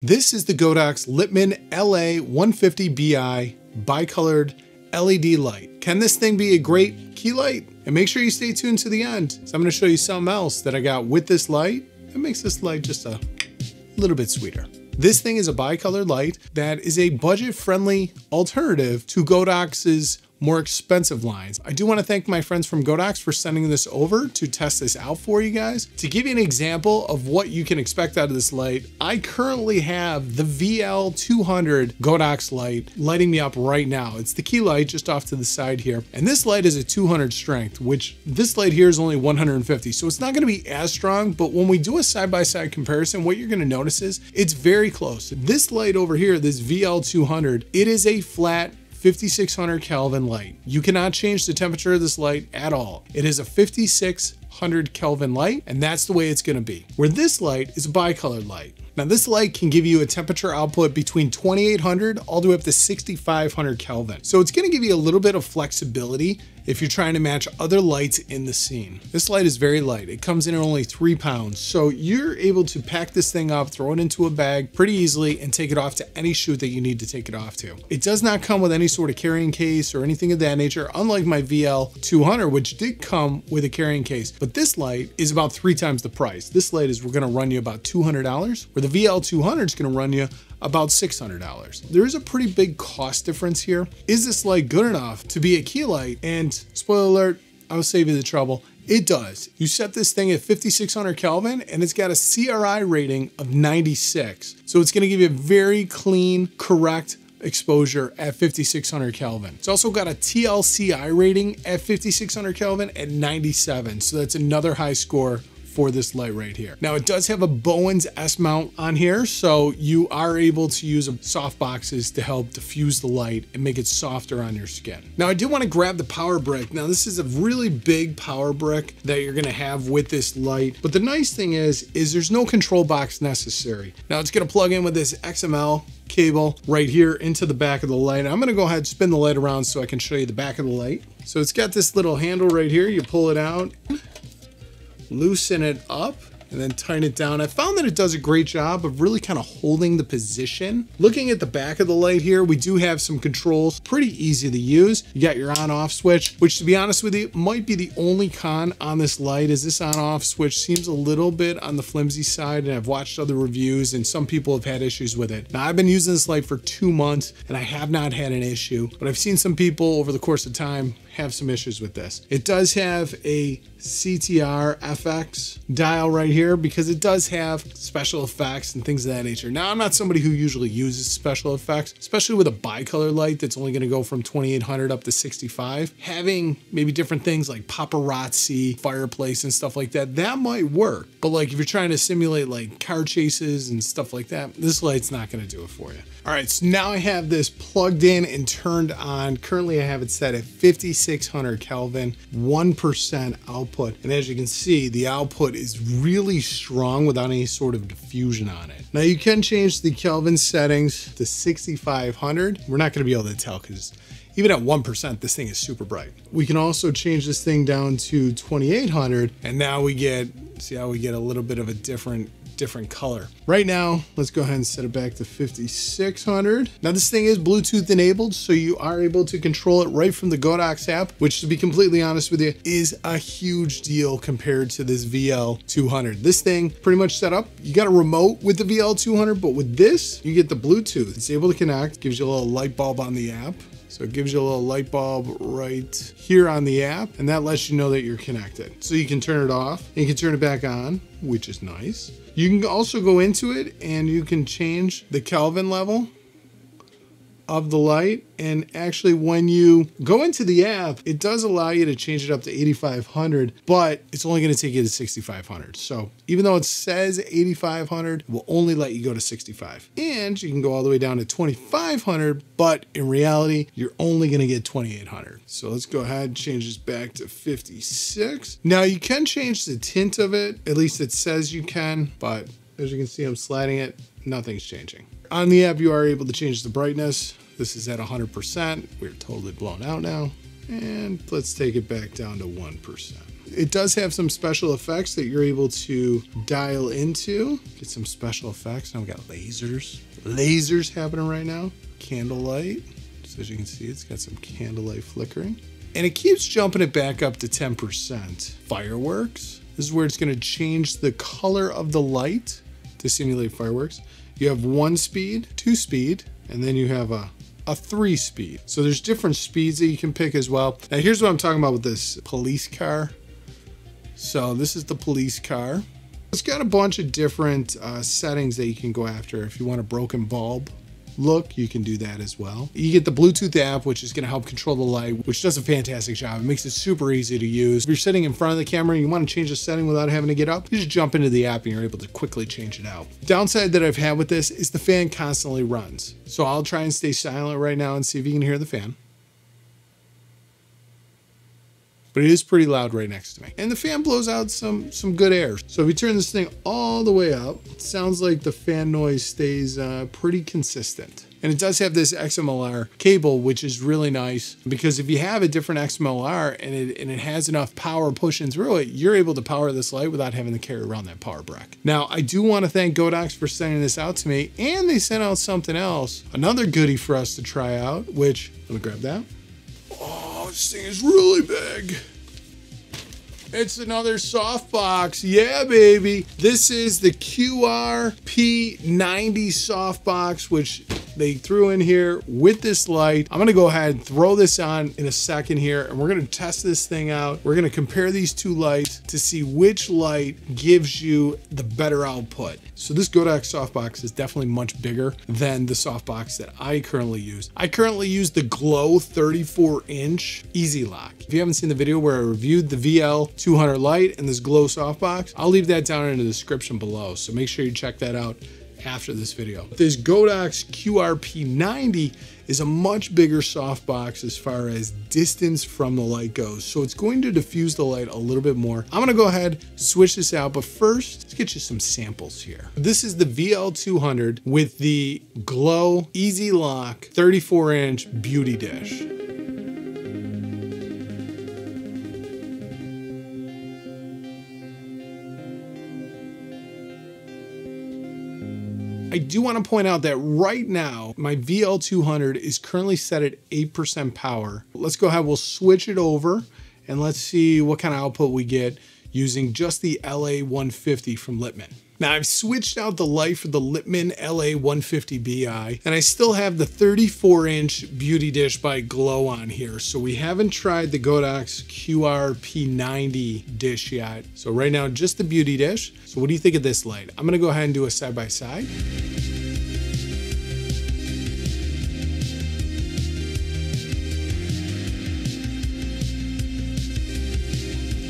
This is the Godox Litemons LA150Bi bicolored LED light. Can this thing be a great key light? And make sure you stay tuned to the end. So I'm going to show you something else that I got with this light. It makes this light just a little bit sweeter. This thing is a bicolored light that is a budget-friendly alternative to Godox's more expensive lines. I do want to thank my friends from Godox for sending this over to test this out for you guys. To give you an example of what you can expect out of this light, I currently have the VL200 Godox light lighting me up right now. It's the key light just off to the side here. And this light is a 200 strength, which this light here is only 150. So it's not going to be as strong, but when we do a side-by-side comparison, what you're going to notice is it's very close. This light over here, this VL200, it is a flat 5600 Kelvin light. You cannot change the temperature of this light at all. It is a 5600 Kelvin light, and that's the way it's gonna be. Where this light is a bicolored light. Now this light can give you a temperature output between 2800 all the way up to 6500 Kelvin. So it's gonna give you a little bit of flexibility if you're trying to match other lights in the scene. This light is very light. It comes in at only 3 pounds. So you're able to pack this thing up, throw it into a bag pretty easily and take it off to any shoot that you need to take it off to. It does not come with any sort of carrying case or anything of that nature, unlike my VL200, which did come with a carrying case. But this light is about 3 times the price. This light is gonna run you about $200, where the VL200 is gonna run you about $600. There is a pretty big cost difference here. Is this light good enough to be a key light? And spoiler alert, I'll save you the trouble. It does. You set this thing at 5600 Kelvin and it's got a CRI rating of 96. So it's gonna give you a very clean, correct exposure at 5600 Kelvin. It's also got a TLCI rating at 5600 Kelvin at 97. So that's another high score for this light right here. Now it does have a Bowens S mount on here, so you are able to use soft boxes to help diffuse the light and make it softer on your skin. Now I do want to grab the power brick. Now this is a really big power brick that you're gonna have with this light, but the nice thing is there's no control box necessary. Now it's gonna plug in with this XML cable right here into the back of the light. I'm gonna go ahead and spin the light around so I can show you the back of the light. So it's got this little handle right here. You pull it out, loosen it up, and then tighten it down. I found that it does a great job of really kind of holding the position. Looking at the back of the light here, we do have some controls, pretty easy to use. You got your on-off switch, which to be honest with you, might be the only con on this light, is this on-off switch seems a little bit on the flimsy side, and I've watched other reviews and some people have had issues with it. Now I've been using this light for 2 months and I have not had an issue, but I've seen some people over the course of time have some issues with this. It does have a CTR FX dial right here because it does have special effects and things of that nature. Now, I'm not somebody who usually uses special effects, especially with a bicolor light that's only gonna go from 2800 up to 65. Having maybe different things like paparazzi, fireplace and stuff like that, that might work. But like if you're trying to simulate like car chases and stuff like that, this light's not gonna do it for you. All right, so now I have this plugged in and turned on. Currently I have it set at 5600 Kelvin, 1% output. And as you can see, the output is really strong without any sort of diffusion on it. Now you can change the Kelvin settings to 6500. We're not gonna be able to tell because even at 1%, this thing is super bright. We can also change this thing down to 2800, and now we get, see how we get a little bit of a different color. Right now, let's go ahead and set it back to 5600. Now this thing is Bluetooth enabled, so you are able to control it right from the Godox app, which to be completely honest with you, is a huge deal compared to this VL200. This thing pretty much set up, you got a remote with the VL200, but with this, you get the Bluetooth. It's able to connect, gives you a little light bulb on the app. So it gives you a little light bulb right here on the app, and that lets you know that you're connected. So you can turn it off and you can turn it back on, which is nice. You can also go into it and you can change the Kelvin level of the light. And actually when you go into the app, it does allow you to change it up to 8500, but it's only going to take you to 6500. So even though it says 8500, it will only let you go to 65. And you can go all the way down to 2500, but in reality, you're only going to get 2800. So let's go ahead and change this back to 56. Now you can change the tint of it, at least it says you can, but as you can see, I'm sliding it, nothing's changing. On the app, you are able to change the brightness. This is at 100%. We're totally blown out now. And let's take it back down to 1%. It does have some special effects that you're able to dial into. Get some special effects. Now we got lasers happening right now. Candlelight. So as you can see, it's got some candlelight flickering. And it keeps jumping it back up to 10%. Fireworks. This is where it's going to change the color of the light to simulate fireworks. You have 1 speed, 2 speed, and then you have a 3 speed. So there's different speeds that you can pick as well. Now here's what I'm talking about with this police car. So this is the police car. It's got a bunch of different settings that you can go after. If you want a broken bulb look, you can do that as well. You get the Bluetooth app, which is going to help control the light, which does a fantastic job. It makes it super easy to use. If you're sitting in front of the camera and you want to change the setting without having to get up, you just jump into the app and you're able to quickly change it out. Downside that I've had with this is the fan constantly runs. So I'll try and stay silent right now and see if you can hear the fan. But it is pretty loud right next to me. And the fan blows out some good air. So if you turn this thing all the way up, it sounds like the fan noise stays pretty consistent. And it does have this XMLR cable, which is really nice because if you have a different XMLR and it has enough power pushing through it, you're able to power this light without having to carry around that power brick. Now, I do want to thank Godox for sending this out to me, and they sent out something else, another goodie for us to try out, which, let me grab that. Oh, this thing is really big. It's another softbox. Yeah, baby. This is the QRP90 softbox, which they threw in here with this light. I'm gonna go ahead and throw this on in a second here, and we're gonna test this thing out. We're gonna compare these two lights to see which light gives you the better output. So this Godox softbox is definitely much bigger than the softbox that I currently use. I currently use the Glow 34-inch Easy Lock. If you haven't seen the video where I reviewed the VL200 light and this Glow softbox, I'll leave that down in the description below. So make sure you check that out after this video. This Godox QRP90 is a much bigger softbox as far as distance from the light goes. So it's going to diffuse the light a little bit more. I'm gonna go ahead, switch this out, but first, let's get you some samples here. This is the VL200 with the Glow Easy Lock 34-inch beauty dish. I do want to point out that right now, my VL200 is currently set at 8% power. Let's go ahead, we'll switch it over and let's see what kind of output we get using just the LA150 from Litemon. Now I've switched out the light for the Litemon LA150Bi, and I still have the 34-inch beauty dish by Glow on here. So we haven't tried the Godox QRP90 dish yet. So right now, just the beauty dish. So what do you think of this light? I'm gonna go ahead and do a side-by-side.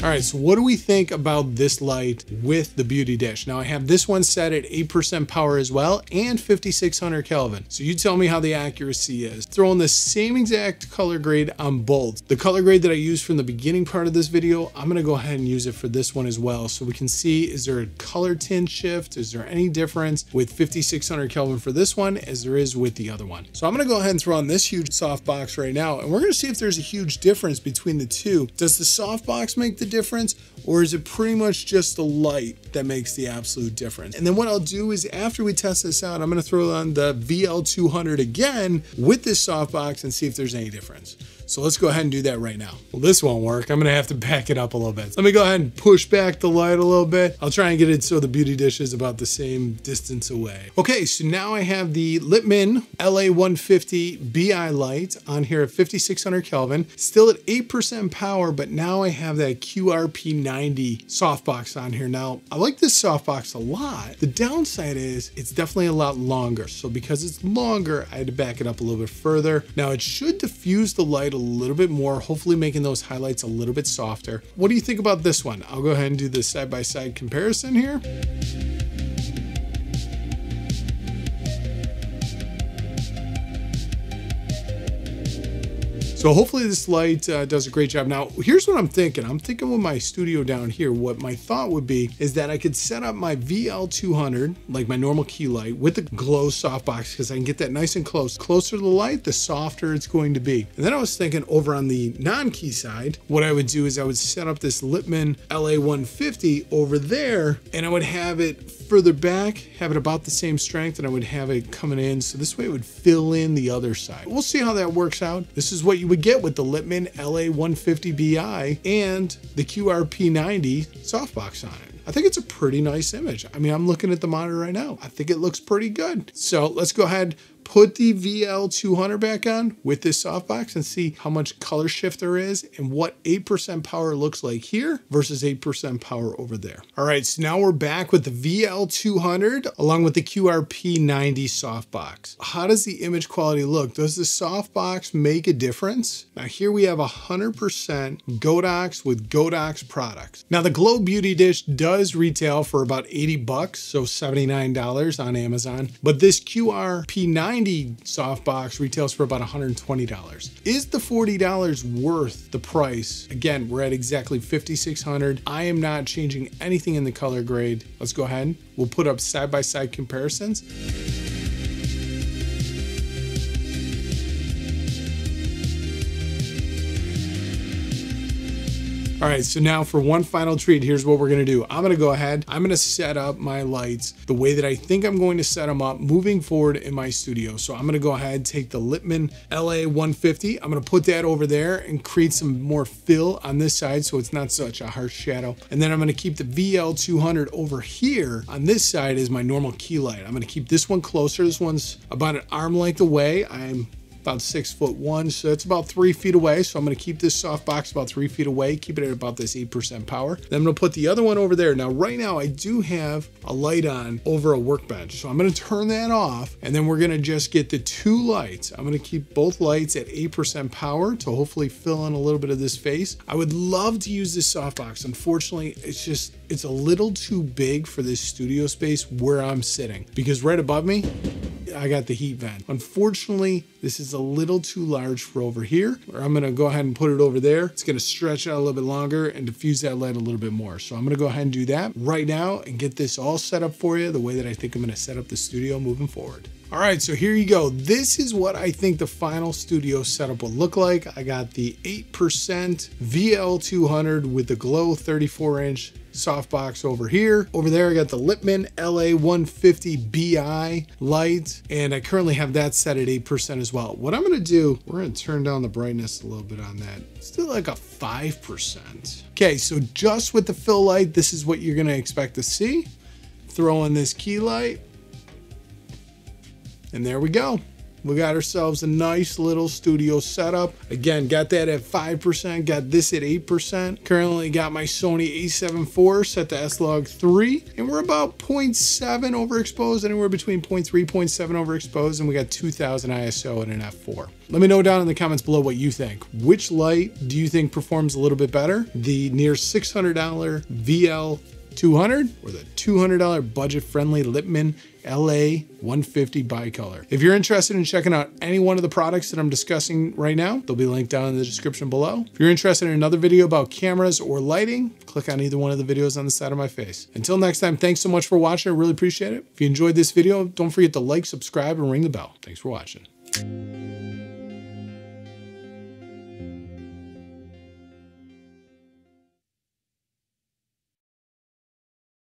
All right, so what do we think about this light with the beauty dish? Now I have this one set at 8% power as well and 5600 Kelvin. So you tell me how the accuracy is. Throwing the same exact color grade on both. The color grade that I used from the beginning part of this video, I'm gonna go ahead and use it for this one as well. So we can see, is there a color tint shift? Is there any difference with 5600 Kelvin for this one as there is with the other one? So I'm gonna go ahead and throw on this huge softbox right now, and we're gonna see if there's a huge difference between the two. Does the softbox make the difference, or is it pretty much just the light that makes the absolute difference? And then what I'll do is after we test this out, I'm gonna throw on the VL200 again with this softbox and see if there's any difference. So let's go ahead and do that right now. Well, this won't work. I'm gonna have to back it up a little bit. Let me go ahead and push back the light a little bit. I'll try and get it so the beauty dish is about the same distance away. Okay, so now I have the Litemon LA150Bi light on here at 5600 Kelvin, still at 8% power, but now I have that QRP90 softbox on here. Now, I like this softbox a lot. The downside is it's definitely a lot longer. So because it's longer, I had to back it up a little bit further. Now it should diffuse the light a little bit more, hopefully making those highlights a little bit softer. What do you think about this one? I'll go ahead and do the side-by-side comparison here. So hopefully this light does a great job. Now, here's what I'm thinking. I'm thinking with my studio down here, what my thought would be is that I could set up my VL200, like my normal key light, with the glow softbox, because I can get that nice and close. Closer to the light, the softer it's going to be. And then I was thinking over on the non-key side, what I would do is I would set up this Litemons LA150 over there, and I would have it further back, have it about the same strength, and I would have it coming in. So this way it would fill in the other side. We'll see how that works out. This is what you would get with the Litemons LA150Bi and the QRP90 softbox on it. I think it's a pretty nice image. I mean, I'm looking at the monitor right now. I think it looks pretty good. So let's go ahead, put the VL200 back on with this softbox and see how much color shift there is and what 8% power looks like here versus 8% power over there. All right, so now we're back with the VL200 along with the QRP90 softbox. How does the image quality look? Does the softbox make a difference? Now here we have 100% Godox with Godox products. Now the Glow Beauty Dish does retail for about 80 bucks, so $79 on Amazon, but this QRP90 softbox retails for about $120. Is the $40 worth the price? Again, we're at exactly $5,600. I am not changing anything in the color grade. Let's go ahead. We'll put up side-by-side comparisons. All right, so now for one final treat, here's what we're gonna do. I'm gonna go ahead, I'm gonna set up my lights the way that I think I'm going to set them up moving forward in my studio. So I'm gonna go ahead, take the Litemons LA150, I'm gonna put that over there and create some more fill on this side so it's not such a harsh shadow. And then I'm gonna keep the VL200 over here on this side as my normal key light. I'm gonna keep this one closer. This one's about an arm length away. I'm about 6'1", so it's about 3 feet away. So I'm gonna keep this softbox about 3 feet away, keep it at about this 8% power. Then I'm gonna put the other one over there. Now, right now I do have a light on over a workbench. So I'm gonna turn that off, and then we're gonna just get the two lights. I'm gonna keep both lights at 8% power to hopefully fill in a little bit of this face. I would love to use this softbox. Unfortunately, it's a little too big for this studio space where I'm sitting, because right above me, I got the heat vent. Unfortunately, this is a little too large for over here, or I'm gonna go ahead and put it over there. It's gonna stretch out a little bit longer and diffuse that light a little bit more. So I'm gonna go ahead and do that right now and get this all set up for you the way that I think I'm gonna set up the studio moving forward. All right, so here you go. This is what I think the final studio setup will look like. I got the 8% VL200 with the Glow 34-inch softbox over here. Over there, I got the Litemons LA150Bi light, and I currently have that set at 8% as well. What I'm gonna do, we're gonna turn down the brightness a little bit on that. Still like a 5%. Okay, so just with the fill light, this is what you're gonna expect to see. Throw in this key light, and there we go. We got ourselves a nice little studio setup. Again, got that at 5%, got this at 8%. Currently got my Sony a7 IV set to S-Log 3, and we're about 0.7 overexposed, anywhere between 0.3, 0.7 overexposed, and we got 2000 ISO and an f4. Let me know down in the comments below what you think. Which light do you think performs a little bit better? The near $600 VL200 or the $200 budget-friendly Litemons LA150 bicolor. If you're interested in checking out any one of the products that I'm discussing right now, they'll be linked down in the description below. If you're interested in another video about cameras or lighting, click on either one of the videos on the side of my face. Until next time, thanks so much for watching. I really appreciate it. If you enjoyed this video, don't forget to like, subscribe, and ring the bell. Thanks for watching.